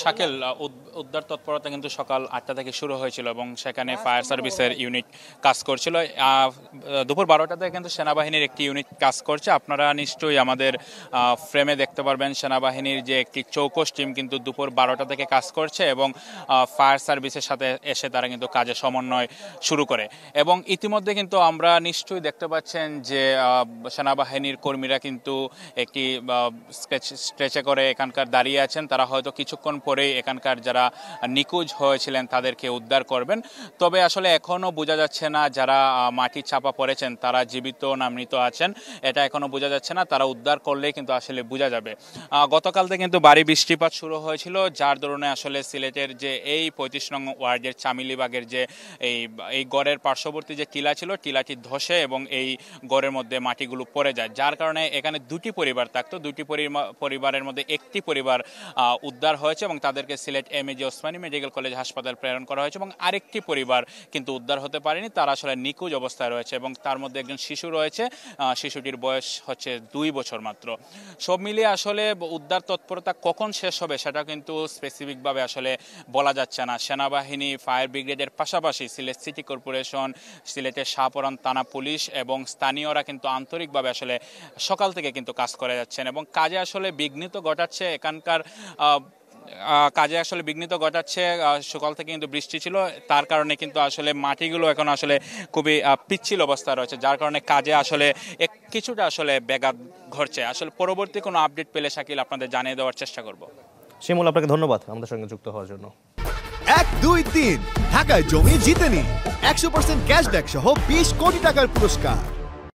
শাকিল, উদ্ধার তৎপরতা কিন্তু সকাল 8টা থেকে শুরু হয়েছিল এবং সেখানে ফায়ার সার্ভিসের ইউনিট কাজ করছিল। দুপুর 12টা থেকে কিন্তু সেনাবাহিনীর একটি ইউনিট কাজ করছে। আপনারা নিশ্চয়ই আমাদের ফ্রেমে দেখতে পারবেন সেনাবাহিনীর যে একটি চৌকস টিম কিন্তু দুপুর 12টা থেকে কাজ করছে এবং ফায়ার সার্ভিসের সাথে এসে তারা কিন্তু কাজে সমন্বয় শুরু করে। এবং ইতিমধ্যে কিন্তু আমরা নিশ্চয়ই দেখতে পাচ্ছেন যে সেনাবাহিনীর কর্মীরা কিন্তু একটি স্ট্রেচে করে এখানকার দাঁড়িয়ে আছেন। তারা হয়তো কিছুক্ষণ পরেই এখানকার যারা নিখোঁজ হয়েছিলেন তাদেরকে উদ্ধার করবেন। তবে আসলে এখনও বোঝা যাচ্ছে না যারা মাটি চাপা পড়েছেন তারা জীবিত না মৃত আছেন, এটা এখনও বোঝা যাচ্ছে না। তারা উদ্ধার করলেই কিন্তু আসলে বোঝা যাবে। গতকাল থেকে কিন্তু ভারী বৃষ্টিপাত শুরু হয়েছিল, যার দরুনে আসলে সিলেটের যে এই 35 নং ওয়ার্ডের চামিলিবাগের যে এই গড়ের পার্শ্ববর্তী যে টিলা ছিল, টিলাটি ধসে এবং এই গড়ের মধ্যে মাটিগুলো পড়ে যায়, যার কারণে এখানে দুটি পরিবার থাকতো। দুটি পরিবারের মধ্যে একটি পরিবার উদ্ধার হয়েছে এবং তাদেরকে Sylhet MAG Osmani medical college হাসপাতাল প্রেরণ করা হয়েছে এবং আরেকটি পরিবার কিন্তু উদ্ধার হতে পারেনি, তারা আসলে নিখোঁজ অবস্থায় রয়েছে এবং তার মধ্যে একজন শিশু রয়েছে। শিশুটির বয়স হচ্ছে 2 বছর মাত্র। সব মিলিয়ে আসলে উদ্ধার তৎপরতা কখন শেষ হবে সেটা কিন্তু স্পেসিফিকভাবে আসলে বলা যাচ্ছে না। সেনাবাহিনী, ফায়ার ব্রিগেডের পাশাপাশি সিলেট সিটি কর্পোরেশন, সিলেটের শাহপরান থানা পুলিশ এবং স্থানীয়রা কিন্তু আন্তরিকভাবে আসলে সকাল থেকে কিন্তু কাজ করে যাচ্ছেন এবং কাজে আসলে বিঘ্নিত ঘটাচ্ছে এখানকার সকাল থেকে কিন্তু বৃষ্টি ছিল, তার কারণে কিন্তু আসলে মাটিগুলো এখন আসলে খুবই পিচ্ছিল অবস্থায় রয়েছে, যার কারণে কাজে আসলে কিছুটা আসলে ব্যাঘাত ঘটছে। আসলে পরবর্তী কোনো আপডেট পেলে শাকিল আপনাদের জানিয়ে দেওয়ার চেষ্টা করব। শিমুল, আপনাকে ধন্যবাদ আমাদের সঙ্গে যুক্ত হওয়ার জন্য। 1, 2, 3 ঢাকায় জমি জিতে নিন 100% ক্যাশব্যাক সহ 20 কোটি টাকার পুরস্কার।